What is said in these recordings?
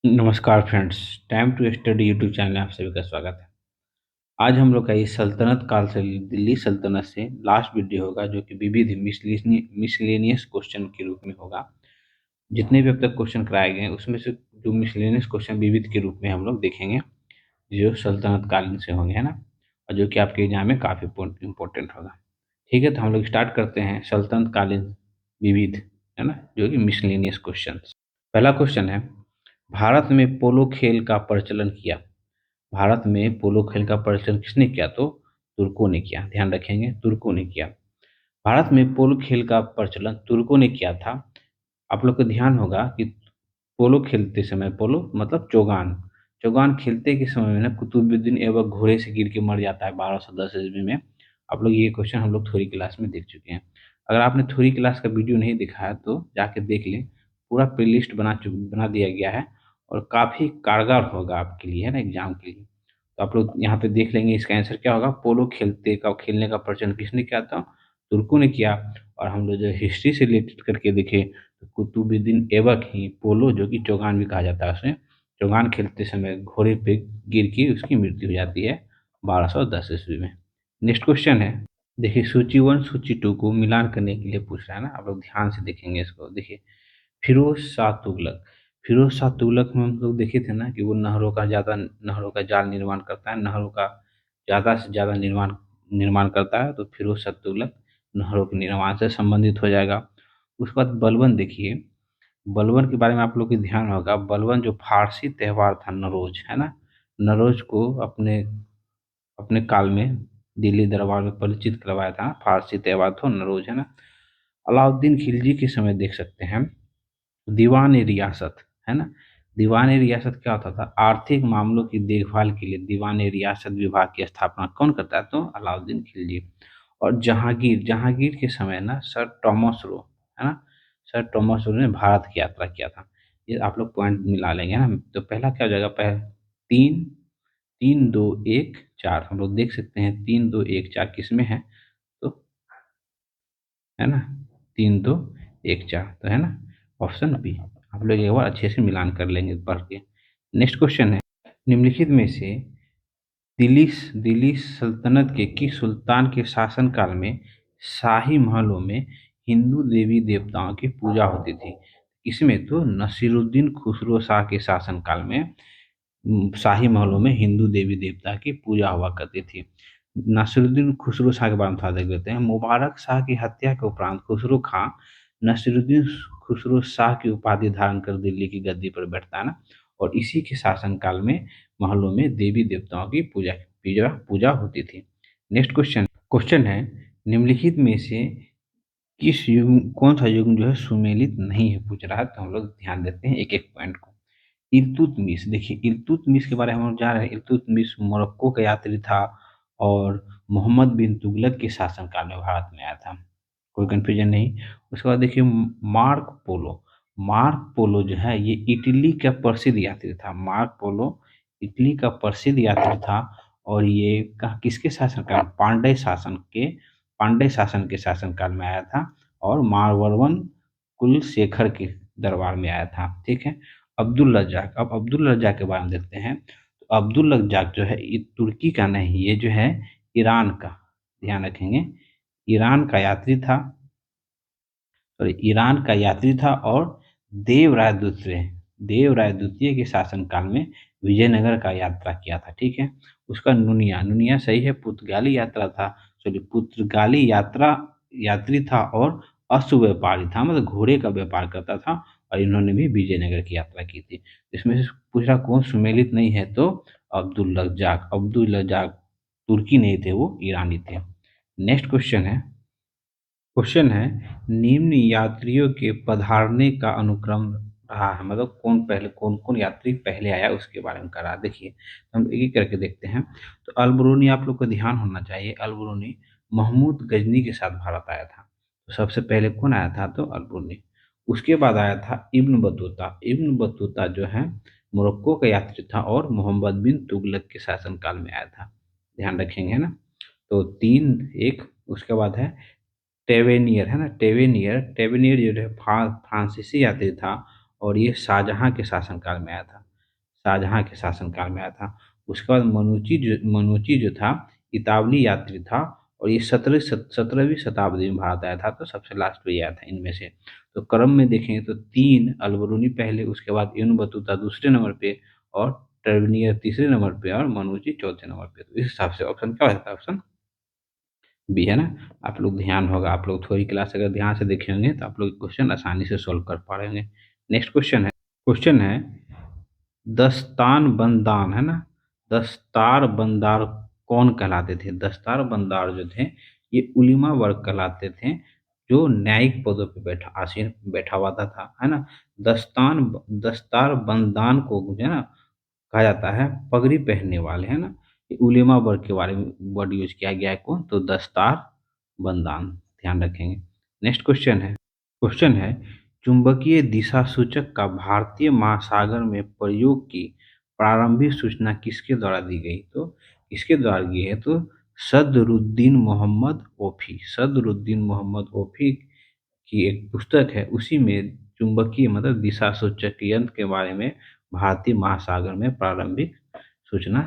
नमस्कार friends. Time to study YouTube channel में आप सभी का स्वागत है। आज हम लोग का ये सल्तनत काल से दिल्ली सल्तनत से लास्ट वीडियो होगा, जो कि विविध मिसलेनियस क्वेश्चन के रूप में होगा। जितने भी अब तक क्वेश्चन कराए गए हैं उसमें से जो मिसलेनियस क्वेश्चन विविध के रूप में हम लोग देखेंगे, जो सल्तनत कालीन से होंगे, है ना। और जो कि आपके एग्जाम में काफ़ी इम्पोर्टेंट होगा। ठीक है, तो हम लोग स्टार्ट करते हैं सल्तनत कालीन विविध, है ना, जो कि मिसलेनियस क्वेश्चन। पहला क्वेश्चन है, भारत में पोलो खेल का प्रचलन किया। भारत में पोलो खेल का प्रचलन किसने किया? तो तुर्कों ने किया। ध्यान रखेंगे, तुर्कों ने किया। भारत में पोलो खेल का प्रचलन तुर्कों ने किया था। आप लोग को ध्यान होगा कि पोलो खेलते समय, पोलो मतलब चौगान, चौगान खेलते के समय में ना कुतुबुद्दीन ऐबक घोड़े से गिर के मर जाता है 1210 ईस्वी में। आप लोग ये क्वेश्चन हम लोग थ्योरी क्लास में देख चुके हैं। अगर आपने थ्योरी क्लास का वीडियो नहीं देखा है तो जाके देख लें। पूरा प्लेलिस्ट बना दिया गया है और काफ़ी कारगर होगा आपके लिए, है ना, एग्जाम के लिए। तो आप लोग यहाँ पे देख लेंगे इसका आंसर क्या होगा। पोलो खेलने का प्रचलन किसने किया था? तुर्कों ने किया। और हम लोग जो हिस्ट्री से रिलेटेड करके देखें तो कुतुबुद्दीन ऐबक ही पोलो, जो कि चौगान भी कहा जाता है उसे, चौगान खेलते समय घोड़े पे गिर के उसकी मृत्यु हो जाती है 1210 ईस्वी में। नेक्स्ट क्वेश्चन है, देखिए सूची वन सूची टू को मिलान करने के लिए पूछ रहा है ना। आप लोग ध्यान से देखेंगे इसको। देखिए फिरोज शाह तुगलक, फिरोज शाह तुगलक में हम लोग देखे थे ना कि वो नहरों का जाल निर्माण करता है, नहरों का ज़्यादा से ज़्यादा निर्माण निर्माण करता है। तो फिरोज शाह तुगलक नहरों के निर्माण से संबंधित हो जाएगा। उसके बाद बलबन देखिए, बलबन के बारे में आप लोग को ध्यान होगा। बलबन जो फारसी त्योहार था नरोज, है ना, नरोज को अपने अपने काल में दिल्ली दरबार में परिचित करवाया था। फारसी त्योहार था नरोज, है ना। अलाउद्दीन खिलजी के समय देख सकते हैं दीवान ए रियासत, है ना। दीवान ए रियासत क्या होता था? आर्थिक मामलों की देखभाल के लिए दीवान ए रियासत विभाग की स्थापना कौन करता है? तो अलाउद्दीन खिलजी। और जहांगीर, जहांगीर के समय ना सर टॉमस रो, है ना, सर टॉमस रो ने भारत की यात्रा किया था। ये आप लोग पॉइंट मिला लेंगे ना। तो पहला क्या हो जाएगा? तीन, 3 2 1 4 हम लोग देख सकते हैं 3 2 1 4 किस में है? तो है ना, 3 2 1 4, तो है ना ऑप्शन बी। आप लोग एक बार अच्छे से मिलान कर लेंगे पढ़ के। नेक्स्ट क्वेश्चन है, निम्नलिखित में से दिल्ली दिल्ली सल्तनत के किस सुल्तान के शासनकाल में शाही महलों में हिंदू देवी देवताओं की पूजा होती थी? इसमें तो नसीरुद्दीन खुसरो शाह के शासनकाल में शाही महलों में हिंदू देवी देवता की पूजा हुआ करती थी। नासिरुद्दीन खुसरो शाह के बारे में थोड़ा देख लेते हैं। मुबारक शाह की हत्या के उपरांत खुसरो खां नासिरुद्दीन खुसरो शाह की उपाधि धारण कर दिल्ली की गद्दी पर बैठता है ना। और इसी के शासनकाल में महलों में देवी देवताओं की पूजा पूजा पूजा होती थी। नेक्स्ट क्वेश्चन क्वेश्चन है, निम्नलिखित में से किस युग कौन सा युग जो है सुमेलित नहीं है, पूछ रहा है। तो हम लोग ध्यान देते हैं एक एक पॉइंट को। इल्तुतमिश, देखिए इल्तुतमिश के बारे में हम लोग जान रहे हैं। इल्तुतमिश मोरक्को का यात्री था और मोहम्मद बिन तुगलक के शासनकाल में भारत में आया था। कोई कंफ्यूजन नहीं। उसके बाद देखिए मार्क पोलो, मार्क पोलो जो है ये इटली का प्रसिद्ध यात्री था। मार्क पोलो इटली का प्रसिद्ध यात्री था। और ये किसके शासनकाल? पांड्य शासन के शासनकाल में आया था और मारवारवन कुलशेखर के दरबार में आया था। ठीक है। अब्दुल रज्जाक, अब अब्दुल रज्जाक के बारे में देखते हैं। तो अब्दुल रज्जाक जो है ये तुर्की का नहीं, ये जो है ईरान का, ध्यान रखेंगे, ईरान का यात्री था। और ईरान का यात्री था और देवराय द्वितीय देवराय द्वितीय के शासनकाल में विजयनगर का यात्रा किया था। ठीक है। उसका नुनिया, नुनिया सही है, पुर्तगाली यात्रा था। सॉरी, पुर्तगाली यात्री था और अश्व व्यापारी था, मतलब घोड़े का व्यापार करता था। और इन्होंने भी विजयनगर की यात्रा की थी। इसमें से पूछ रहा कौन सुमेलित नहीं है? तो अब्दुल रज्जाक। अब्दुल रज्जाक तुर्की नहीं थे, वो ईरानी थे। नेक्स्ट क्वेश्चन है, क्वेश्चन है निम्न यात्रियों के पधारने का अनुक्रम रहा है, मतलब कौन कौन यात्री पहले आया उसके बारे में करा। देखिए हम एक एक करके देखते हैं। तो अलबरूनी, आप लोग को ध्यान होना चाहिए, अलबरूनी महमूद गजनी के साथ भारत आया था। तो सबसे पहले कौन आया था? तो अलबरूनी। उसके बाद आया था इब्न बतूता। इब्न बतूता जो है मोरक्को का यात्री था और मोहम्मद बिन तुगलक के शासनकाल में आया था। ध्यान रखेंगे ना। तो 3 1। उसके बाद है टेवेनियर, है ना, टेवेनियर जो है फ्रांसीसी यात्री था और ये शाहजहां के शासनकाल में आया था। शाहजहां के शासनकाल में आया था। उसके बाद मनूची जो था इतावली यात्री था, और ये 17वीं शताब्दी में भारत आया था, तो सबसे लास्ट में ये आया था इनमें से। तो क्रम में देखें तो 3 अलबरूनी पहले, उसके बाद इब्न बतूता दूसरे नंबर पे, और टर्बनियर तीसरे नंबर पे, और मनूची चौथे नंबर पे। तो इस हिसाब से ऑप्शन क्या होता है? ऑप्शन बी है ना। आप लोग ध्यान होगा, आप लोग थोड़ी क्लास अगर ध्यान से देखे होंगे तो आप लोग क्वेश्चन आसानी से सोल्व कर पा रहे होंगे। नेक्स्ट क्वेश्चन है दस्तान बंदान, है ना। दस्तार बंदार कौन कहलाते थे? दस्तार बंदार जो थे ये उलीमा वर्ग कहलाते थे, जो न्यायिक पदों पे बैठा हुआ था, है ना। दस्तार बंदान को जो है ना कहा जाता है पगड़ी पहनने वाले, है ना। ये उलेमा वर्ग के बारे में वर्ड यूज किया गया है, कौन? तो दस्तार बंदान, ध्यान रखेंगे। नेक्स्ट क्वेश्चन है चुंबकीय दिशा सूचक का भारतीय महासागर में प्रयोग की प्रारंभिक सूचना किसके द्वारा दी गई? तो किसके द्वारा दी है? तो सदरुद्दीन मोहम्मद ओफी की एक पुस्तक है, उसी में चुंबकीय मतलब दिशा सूचक यंत्र के बारे में भारतीय महासागर में प्रारंभिक सूचना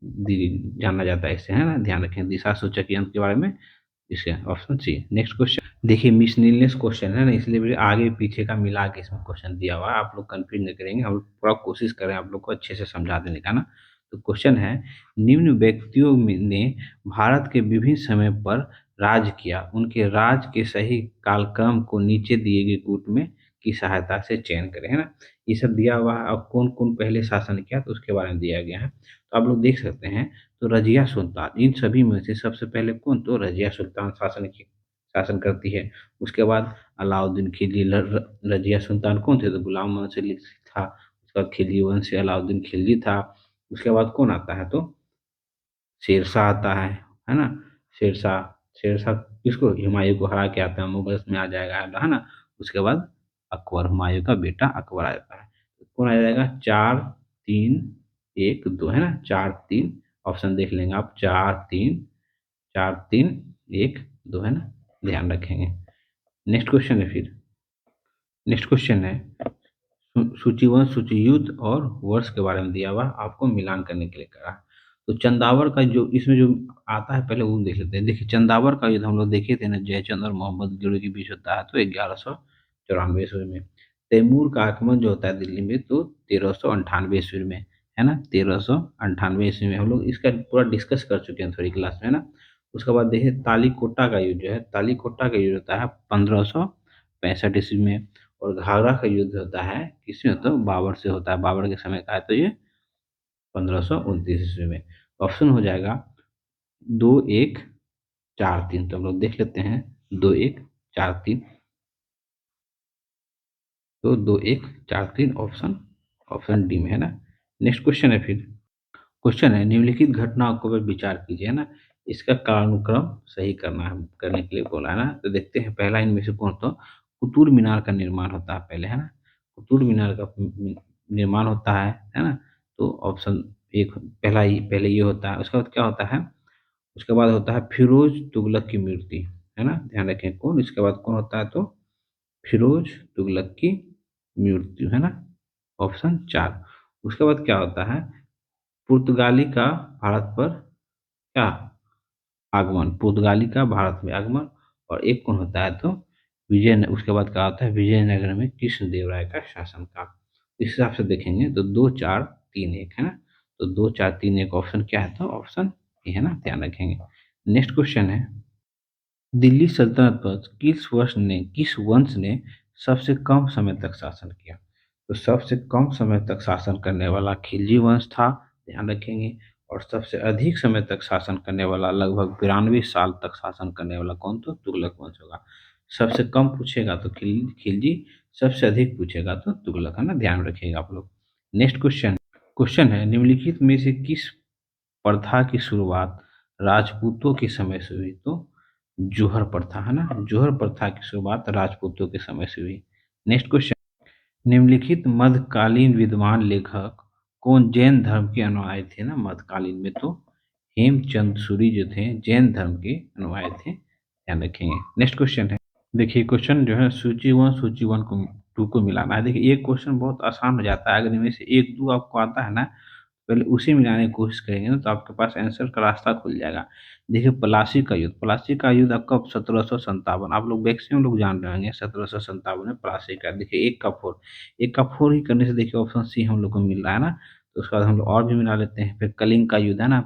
दी जाना जाता है इसे, है ना। ध्यान रखें दिशा सूचक यंत्र के बारे में, इसे ऑप्शन सी। नेक्स्ट क्वेश्चन देखिए, मिसलेनियस क्वेश्चन है ना, इसलिए भी आगे पीछे का मिला के इसमें क्वेश्चन दिया हुआ है, आप लोग कंफ्यूज नहीं करेंगे, हम लोग पूरा कोशिश करें आप लोग को अच्छे से समझा देने का ना। तो क्वेश्चन है निम्न व्यक्तियों ने भारत के विभिन्न समय पर राज किया, उनके राज के सही कालक्रम को नीचे दिए गए कूट में की सहायता से चयन करें, है ना। ये सब दिया हुआ है। अब कौन कौन पहले शासन किया तो उसके बारे में दिया गया है, तो आप लोग देख सकते हैं। तो रजिया सुल्तान, इन सभी में से सबसे पहले कौन? तो रजिया सुल्तान शासन करती है। उसके बाद अलाउद्दीन खिलजी। रजिया सुल्तान कौन थे? तो गुलाम मोहम्मद से था। उसके बाद खिलजी वंश से अलाउद्दीन खिलजी था। उसके बाद कौन आता है? तो शेरशाह आता है ना। शेरशाह शेरशाह किसको? हुमायूं को हरा के आता है, मुगल्स में आ जाएगा, है ना। उसके बाद अकबर, हुमायूं का बेटा अकबर आ जाता है। तो कौन आ जाएगा? 4 3 1 2, है ना। 4 3, ऑप्शन देख लेंगे आप। 4 3 4 3 1 2, है ना। ध्यान रखेंगे। नेक्स्ट क्वेश्चन है फिर। नेक्स्ट क्वेश्चन है सूचीवन सूची युद्ध और वर्ष के बारे में दिया हुआ, आपको मिलान करने के लिए करा। तो चंदावर का जो इसमें जो आता है पहले वो देख लेते हैं। देखिए चंदावर का युद्ध हम लोग देखे थे ना, जयचंद और मोहम्मद गढ़ी के बीच होता है, तो 1194 ईस्वी में। तैमूर का आक्रमण जो होता है दिल्ली में, तो 1398 ईस्वी में, है ना। 1398 ईस्वी में हम लोग इसका पूरा डिस्कस कर चुके हैं थोड़ी क्लास में, है ना। उसके बाद देखिए तालीकोटा का युद्ध जो है, तालीकोटा का युद्ध होता है 1565 ईस्वी में। और घाघरा का युद्ध होता है किसमें? होता है बाबर से होता है, बाबर के समय का है, तो ये 1529 ईस्वी में। ऑप्शन हो जाएगा 2 1 4 3। तो हम लोग देख लेते हैं 2 1 4 3। तो 2 1 4 3 ऑप्शन ऑप्शन डी में, है ना। नेक्स्ट क्वेश्चन है फिर। क्वेश्चन है निम्नलिखित घटनाओं को पर विचार कीजिए, है ना। इसका कालानुक्रम सही करना है, करने के लिए बोला है ना। तो देखते हैं पहला इनमें से कौन? तो कुतुब मीनार का निर्माण होता है पहले, है ना। कुतुब मीनार का निर्माण होता है ना। तो ऑप्शन एक पहले ये होता है। उसके बाद क्या होता है? उसके बाद होता है फिरोज तुगलक की मूर्ति, है ना। ध्यान रखें कौन, इसके बाद कौन होता है? तो फिरोज तुगलक की मृत्यु, है ना। ऑप्शन 4। उसके बाद क्या होता है? पुर्तगाली का भारत पर क्या आगमन, पुर्तगाली का भारत में आगमन। और एक कौन होता है? तो उसके बाद क्या होता है? विजयनगर में कृष्णदेवराय का शासन काल। इस हिसाब से देखेंगे तो 2 4 3 1, है ना। तो 2 4 3 1 ऑप्शन क्या है? तो ऑप्शन ए, है ना। ध्यान रखेंगे। नेक्स्ट क्वेश्चन है दिल्ली सल्तनत पर किस वंश ने सबसे कम समय तक शासन किया? तो सबसे कम समय तक शासन करने वाला खिलजी वंश था, ध्यान रखेंगे। और सबसे अधिक समय तक शासन करने वाला, लगभग 92 साल तक शासन करने वाला कौन? तो तुगलक वंश होगा। सबसे कम पूछेगा तो खिलजी, सबसे अधिक पूछेगा तो तुगलक, है ना। ध्यान रखिएगा आप लोग। नेक्स्ट क्वेश्चन है निम्नलिखित में से किस प्रथा की शुरुआत राजपूतों के समय से हुई? तो जोहर प्रथा, है ना। जोहर प्रथा की शुरुआत राजपूतों के समय से हुई। नेक्स्ट क्वेश्चन निम्नलिखित मध्यकालीन विद्वान लेखक कौन जैन धर्म के अनुयायी थे ना? मध्यकालीन में तो हेमचंद सूरी जो थे जैन धर्म के अनुयायी थे, ध्यान रखेंगे। नेक्स्ट क्वेश्चन है देखिए, क्वेश्चन जो है सूची वन को 2 को मिलाना है। देखिए एक क्वेश्चन बहुत आसान हो जाता है, अगर इनमें से 1-2 आपको आता है ना, पहले उसे मिलाने की कोशिश करेंगे ना तो आपके पास आंसर का रास्ता खुल जाएगा। देखिए प्लासी का युद्ध आपका 1757, आप लोग मैक्सिमम लोग जान रहे होंगे 1757 में प्लासी का। देखिए 1 का 4 ही करने से देखिए ऑप्शन सी हम लोग को मिल रहा है ना, तो उसके बाद हम लोग और भी मिला लेते हैं। फिर कलिंग का युद्ध है ना,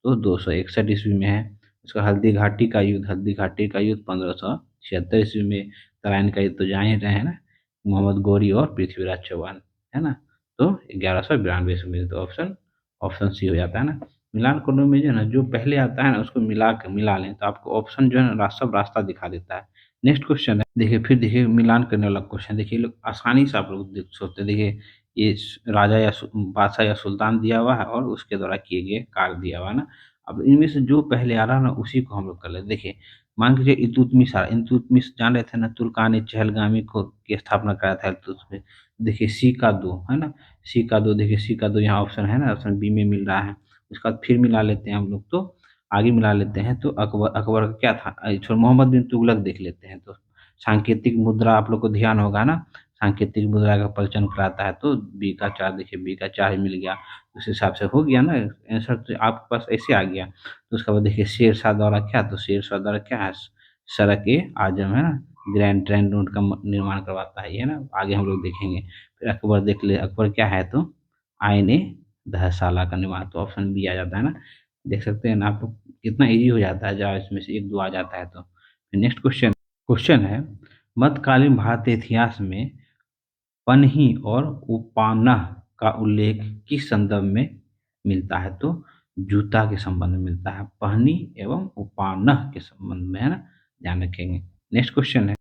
तो 261 ईस्वी में है। उसका हल्दी घाटी का युद्ध 1576 ईस्वी में। तराइन का युद्ध तो जान ही रहे हैं ना, मोहम्मद गौरी और पृथ्वीराज चौहान, है ना, तो 1192 ईस्वी में। तो ऑप्शन ऑप्शन सी हो जाता है ना। मिलान करने में जो है ना, जो पहले आता है ना उसको मिला लें तो आपको ऑप्शन जो है ना सब रास्ता दिखा देता है। नेक्स्ट क्वेश्चन है, देखिए फिर देखिए मिलान करने वाला क्वेश्चन। देखिए लोग आसानी से आप लोग सोचते हैं। देखिए ये राजा या बादशाह या सुल्तान दिया हुआ है और उसके द्वारा किए गए कार्य दिया हुआ है ना। अब इनमें से जो पहले आ रहा है ना उसी को हम लोग कर लेते। देखिए मान लीजिए इल्तुतमिश जान रहे थे ना, तुर्कानी चहलगामी को की स्थापना कराया था इल्तुतमिश। देखिए सी का दो है ना, सी का दो, देखिए सी का दो यहाँ ऑप्शन है ना, ऑप्शन बी में मिल रहा है। उसके बाद फिर मिला लेते हैं हम लोग, तो आगे मिला लेते हैं। तो अकबर का क्या था, मोहम्मद बिन तुगलक देख लेते हैं। तो सांकेतिक मुद्रा आप लोग को ध्यान होगा ना, सांकेतिक मुद्रा का प्रचलन कराता है। तो बी का 4, देखिए बी का 4 ही मिल गया। उस हिसाब से हो गया ना आंसर, तो आपके पास ऐसे आ गया। तो उसके बाद देखिए शेरशाह द्वारा क्या, तो शेरशाह द्वारा क्या है, सड़क ए आजम है ना, ग्रैंड ट्रेंड रोड का निर्माण करवाता है ये ना, आगे हम लोग देखेंगे। फिर अकबर देख ले, अकबर क्या है, तो आईने धर्मशाला का निर्माण, तो ऑप्शन बी आ जाता है ना। देख सकते हैं ना आप लोग, कितना इजी हो जाता है जहाँ इसमें से 1-2 आ जाता है। तो नेक्स्ट क्वेश्चन क्वेश्चन है, मध्यकालीन भारतीय इतिहास में पन्ही और उपान्ह का उल्लेख किस संदर्भ में मिलता है, तो जूता के संबंध में मिलता है, पहनी एवं उपान्ह के संबंध में, है ना, ध्यान रखेंगे। नेक्स्ट क्वेश्चन है,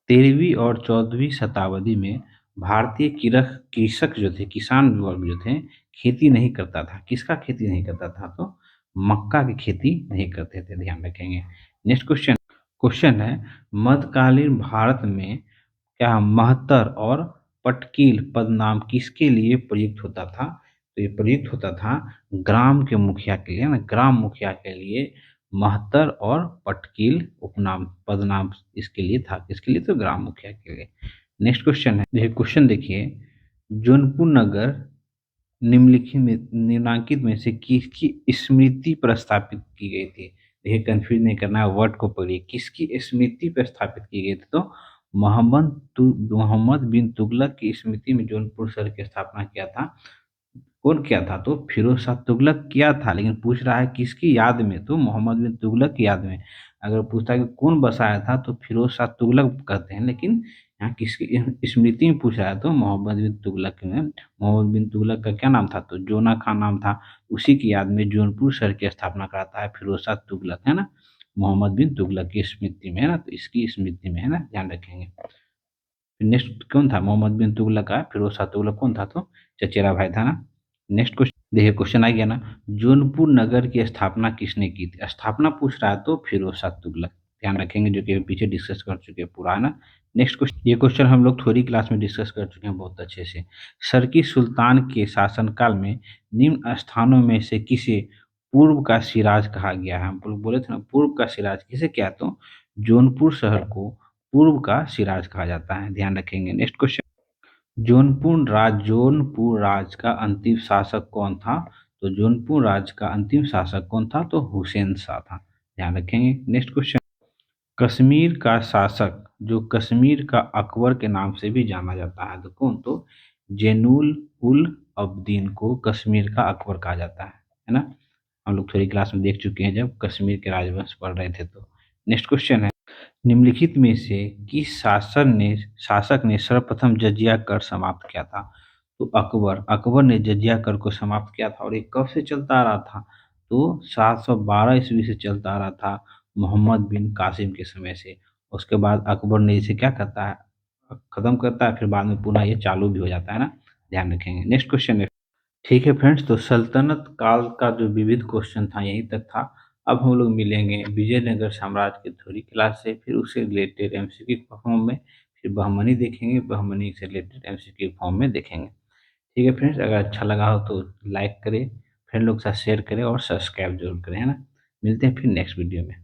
13वीं और 14वीं शताब्दी में भारतीय कृषक जो थे, किसान वर्ग जो थे, खेती नहीं करता था। किसका खेती नहीं करता था, तो मक्का की खेती नहीं करते थे, ध्यान रखेंगे। नेक्स्ट क्वेश्चन क्वेश्चन है, मध्यकालीन भारत में क्या महतर और पटकील पदनाम किसके लिए प्रयुक्त होता था, तो ये प्रयुक्त होता था ग्राम के मुखिया के लिए ना, ग्राम मुखिया के लिए महतर और पटकील उपनाम पदनाम इसके लिए था, किसके लिए, तो ग्राम मुखिया के लिए। नेक्स्ट क्वेश्चन है, देखिए क्वेश्चन देखिए, जौनपुर नगर निम्नांकित में से किसकी स्मृति पर स्थापित की गई थी। देखिए कंफ्यूज नहीं करना है, वर्ड को पढ़िए, किसकी स्मृति पर स्थापित की गई थी, तो मोहम्मद बिन तुगलक की स्मृति में जौनपुर शहर की स्थापना किया था। कौन किया था, तो फिरोज शाह तुगलक किया था, लेकिन पूछ रहा है किसकी याद में, तो मोहम्मद बिन तुगलक की याद में। अगर पूछता है कि कौन बसाया था, तो फिरोज शाह तुगलक कहते हैं, लेकिन यहाँ किसकी स्मृति में पूछ रहा है, तो मोहम्मद बिन तुगलक में। मोहम्मद बिन तुगलक का क्या नाम था, तो जोना खान नाम था। उसी की याद में जौनपुर शहर की स्थापना कराता है फिरोज शाह तुगलक, है ना, मोहम्मद बिन तुगलक की स्मृति में, है ना, तो इसकी स्मृति में, है ना, ध्यान रखेंगे। नेक्स्ट कौन था, मोहम्मद बिन तुगलक का फिरोज शाह तुगलक कौन था, तो चचेरा भाई था ना। नेक्स्ट क्वेश्चन देखिए, क्वेश्चन आ गया ना, जौनपुर नगर की स्थापना किसने की थी, स्थापना पूछ रहा है, तो फिरोज शाह तुगलक, ध्यान रखेंगे, जो कि पीछे डिस्कस कर चुके हैं पूरा, है ना। नेक्स्ट क्वेश्चन, ये क्वेश्चन हम लोग थोड़ी क्लास में डिस्कस कर चुके हैं बहुत अच्छे से। सरकी सुल्तान के शासनकाल में निम्न स्थानों में से किसे पूर्व का सिराज कहा गया है, हम लोग बोले थे ना पूर्व का सिराज किसे क्या, तो जौनपुर शहर को पूर्व का सिराज कहा जाता है, ध्यान रखेंगे। नेक्स्ट क्वेश्चन, जौनपुर राज का अंतिम शासक कौन था, तो जौनपुर राज का अंतिम शासक कौन था, तो हुसैन शाह था, ध्यान रखेंगे। नेक्स्ट क्वेश्चन, कश्मीर का शासक जो कश्मीर का अकबर के नाम से भी जाना जाता है, तो कौन, तो जैनुल उल अब्दीन को कश्मीर का अकबर कहा जाता है ना। हम लोग थोड़ी क्लास में देख चुके हैं जब कश्मीर के राजवंश पढ़ रहे थे। तो नेक्स्ट क्वेश्चन है, निम्नलिखित में से किस शासक ने सर्वप्रथम जजिया कर समाप्त किया था, तो अकबर ने जजिया कर को समाप्त किया था। और ये कब से चलता आ रहा था, तो 712 ईस्वी से चलता आ रहा था, मोहम्मद बिन कासिम के समय से। उसके बाद अकबर ने इसे क्या करता है, खत्म करता है, फिर बाद में पुनः ये चालू भी हो जाता है ना, ध्यान रखेंगे। नेक्स्ट क्वेश्चन है, ठीक है फ्रेंड्स, तो सल्तनत काल का जो विविध क्वेश्चन था यहीं तक था। अब हम लोग मिलेंगे विजयनगर साम्राज्य की थोड़ी क्लास से, फिर उससे रिलेटेड एमसीक्यू फॉर्म में, फिर बहमनी देखेंगे, बहमनी से रिलेटेड एमसीक्यू फॉर्म में देखेंगे। ठीक है फ्रेंड्स, अगर अच्छा लगा हो तो लाइक करें, फ्रेंड लोग के साथ शेयर करें और सब्सक्राइब जरूर करें, है ना। मिलते हैं फिर नेक्स्ट वीडियो में।